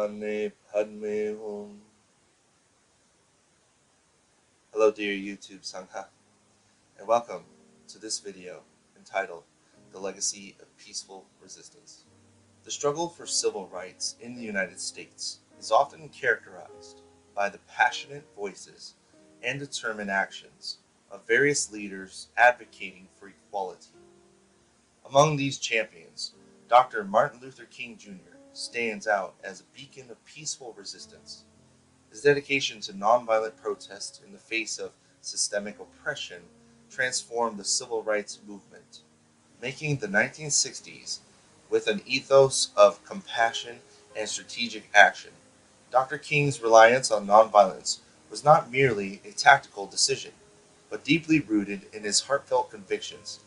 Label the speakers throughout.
Speaker 1: Padme Padme Hum. Hello dear YouTube Sangha, and welcome to this video entitled The Legacy of Peaceful Resistance. The struggle for civil rights in the United States is often characterized by the passionate voices and determined actions of various leaders advocating for equality. Among these champions, Dr. Martin Luther King Jr. stands out as a beacon of peaceful resistance. His dedication to nonviolent protest in the face of systemic oppression transformed the civil rights movement, making the 1960s with an ethos of compassion and strategic action. Dr. King's reliance on nonviolence was not merely a tactical decision, but deeply rooted in his heartfelt convictions,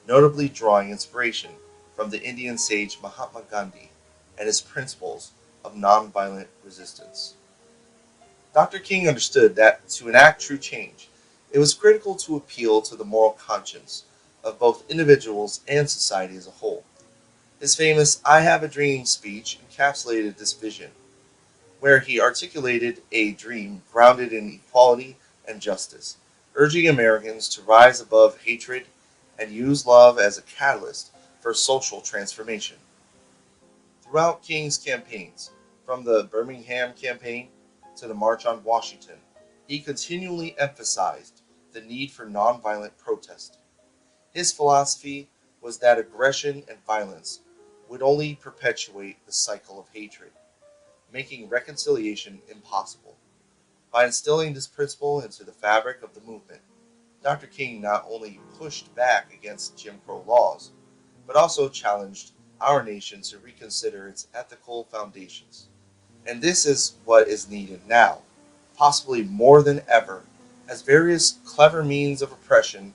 Speaker 1: notably drawing inspiration from the Indian sage Mahatma Gandhi and his principles of nonviolent resistance. Dr. King understood that to enact true change, it was critical to appeal to the moral conscience of both individuals and society as a whole. His famous I Have a Dream speech encapsulated this vision, where he articulated a dream grounded in equality and justice, urging Americans to rise above hatred and use love as a catalyst for social transformation. Throughout King's campaigns, from the Birmingham campaign to the March on Washington, he continually emphasized the need for nonviolent protest. His philosophy was that aggression and violence would only perpetuate the cycle of hatred, making reconciliation impossible. By instilling this principle into the fabric of the movement, Dr. King not only pushed back against Jim Crow laws, but also challenged our nation to reconsider its ethical foundations. And this is what is needed now, possibly more than ever, as various clever means of oppression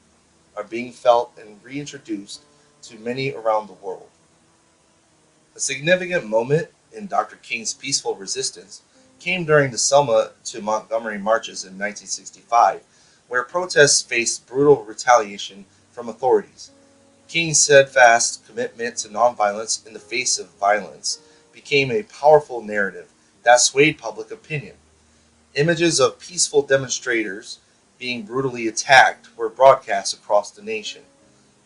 Speaker 1: are being felt and reintroduced to many around the world. A significant moment in Dr. King's peaceful resistance came during the Selma to Montgomery marches in 1965, where protests faced brutal retaliation from authorities. King's steadfast commitment to nonviolence in the face of violence became a powerful narrative that swayed public opinion. Images of peaceful demonstrators being brutally attacked were broadcast across the nation,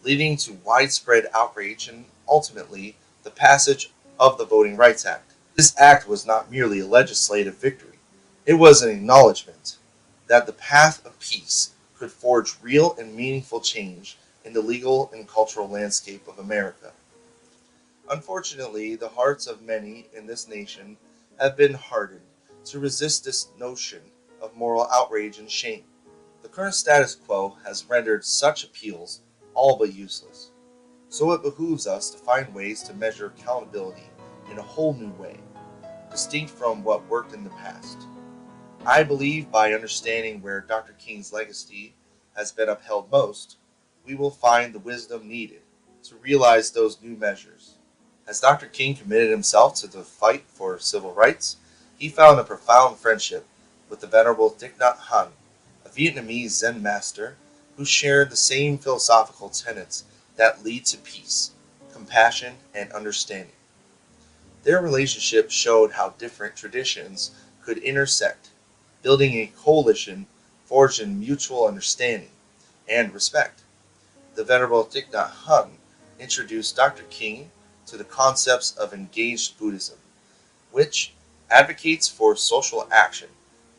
Speaker 1: leading to widespread outrage and ultimately the passage of the Voting Rights Act. This act was not merely a legislative victory, it was an acknowledgement that the path of peace could forge real and meaningful change in the legal and cultural landscape of America. Unfortunately, the hearts of many in this nation have been hardened to resist this notion of moral outrage and shame. The current status quo has rendered such appeals all but useless. So it behooves us to find ways to measure accountability in a whole new way, distinct from what worked in the past. I believe by understanding where Dr. King's legacy has been upheld most, we will find the wisdom needed to realize those new measures. As Dr. King committed himself to the fight for civil rights, he found a profound friendship with the Venerable Thich Nhat Hanh, a Vietnamese Zen master who shared the same philosophical tenets that lead to peace, compassion, and understanding. Their relationship showed how different traditions could intersect, building a coalition forged in mutual understanding and respect. The Venerable Thich Nhat Hanh introduced Dr. King to the concepts of engaged Buddhism, which advocates for social action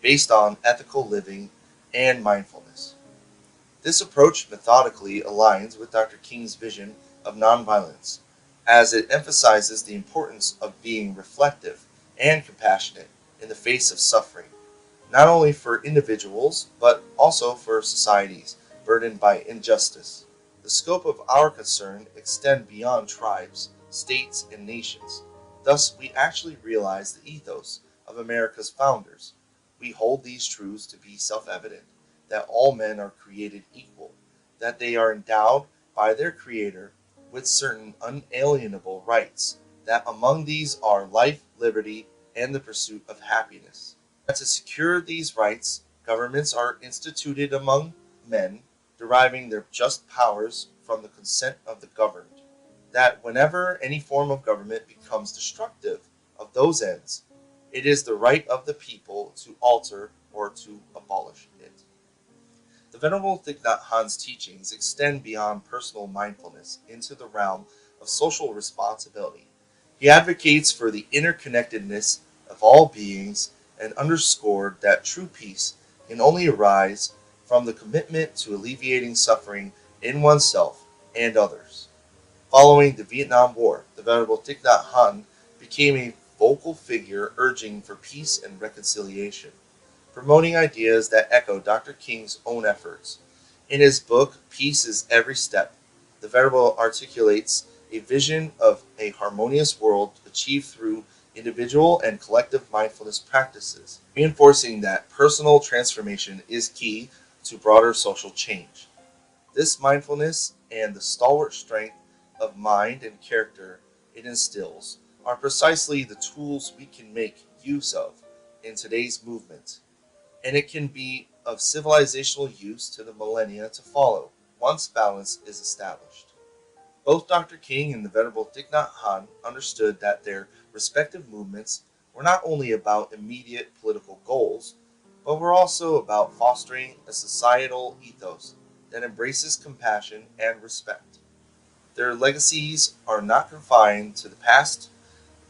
Speaker 1: based on ethical living and mindfulness. This approach methodically aligns with Dr. King's vision of nonviolence, as it emphasizes the importance of being reflective and compassionate in the face of suffering, not only for individuals, but also for societies burdened by injustice. The scope of our concern extends beyond tribes, states, and nations. Thus, we actually realize the ethos of America's founders. We hold these truths to be self-evident, that all men are created equal, that they are endowed by their Creator with certain unalienable rights, that among these are life, liberty, and the pursuit of happiness. That to secure these rights, governments are instituted among men, deriving their just powers from the consent of the governed. That whenever any form of government becomes destructive of those ends, It is the right of the people to alter or to abolish it. The Venerable Thich Nhat Hanh's teachings extend beyond personal mindfulness into the realm of social responsibility. He advocates for the interconnectedness of all beings and underscored that true peace can only arise from the commitment to alleviating suffering in oneself and others. Following the Vietnam War, the Venerable Thich Nhat Hanh became a vocal figure urging for peace and reconciliation, promoting ideas that echo Dr. King's own efforts. In his book, Peace is Every Step, the Venerable articulates a vision of a harmonious world achieved through individual and collective mindfulness practices, reinforcing that personal transformation is key to broader social change. This mindfulness and the stalwart strength of mind and character it instills are precisely the tools we can make use of in today's movement, and it can be of civilizational use to the millennia to follow, once balance is established. Both Dr. King and the Venerable Thich Nhat Hanh understood that their respective movements were not only about immediate political goals, but were also about fostering a societal ethos that embraces compassion and respect. Their legacies are not confined to the past,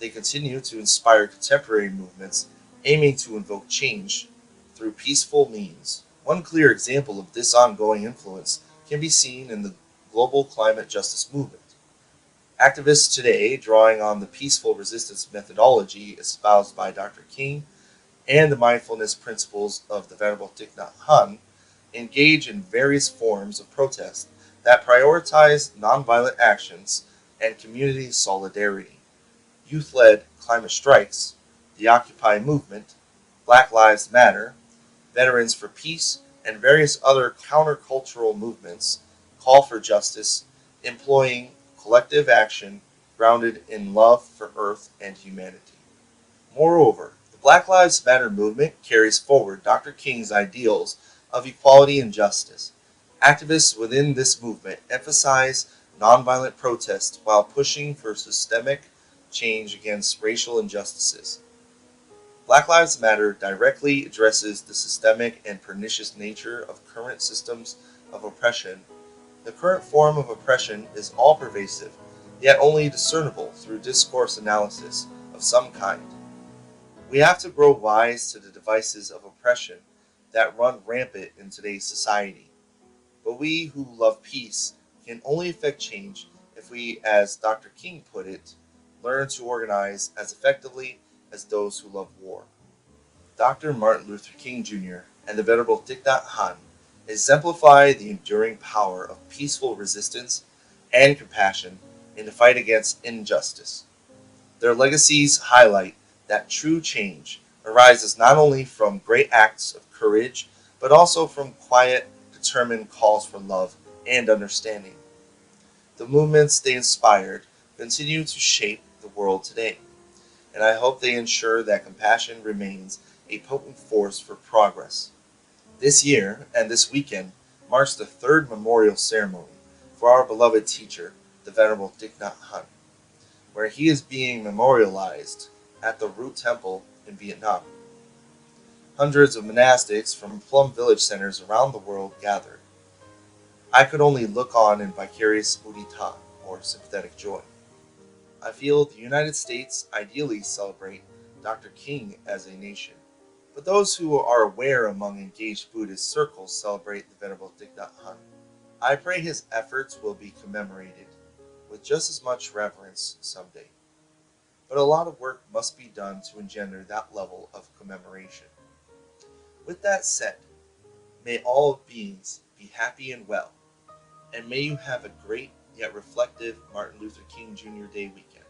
Speaker 1: they continue to inspire contemporary movements aiming to invoke change through peaceful means. One clear example of this ongoing influence can be seen in the global climate justice movement. Activists today, drawing on the peaceful resistance methodology espoused by Dr. King and the mindfulness principles of the Venerable Thich Nhat Hanh, engage in various forms of protest that prioritize nonviolent actions and community solidarity. Youth-led climate strikes, the Occupy movement, Black Lives Matter, Veterans for Peace, and various other countercultural movements call for justice, employing collective action grounded in love for Earth and humanity. Moreover, the Black Lives Matter movement carries forward Dr. King's ideals of equality and justice. Activists within this movement emphasize nonviolent protest while pushing for systemic change against racial injustices. Black Lives Matter directly addresses the systemic and pernicious nature of current systems of oppression. The current form of oppression is all-pervasive, yet only discernible through discourse analysis of some kind. We have to grow wise to the devices of oppression that run rampant in today's society. But we who love peace can only effect change if we, as Dr. King put it, learn to organize as effectively as those who love war. Dr. Martin Luther King Jr. and the Venerable Thich Nhat Hanh exemplify the enduring power of peaceful resistance and compassion in the fight against injustice. Their legacies highlight that true change arises not only from great acts of courage, but also from quiet, determined calls for love and understanding. The movements they inspired continue to shape the world today, and I hope they ensure that compassion remains a potent force for progress. This year and this weekend marks the third memorial ceremony for our beloved teacher, the Venerable Thich Nhat Hanh, where he is being memorialized at the Root Temple in Vietnam. Hundreds of monastics from Plum Village centers around the world gathered. I could only look on in vicarious mudita, or sympathetic joy. I feel the United States ideally celebrate Dr. King as a nation, but those who are aware among engaged Buddhist circles celebrate the Venerable Thich Nhat Hanh. I pray his efforts will be commemorated with just as much reverence someday. But a lot of work must be done to engender that level of commemoration. With that said, may all beings be happy and well, and may you have a great yet reflective Martin Luther King Jr. Day weekend.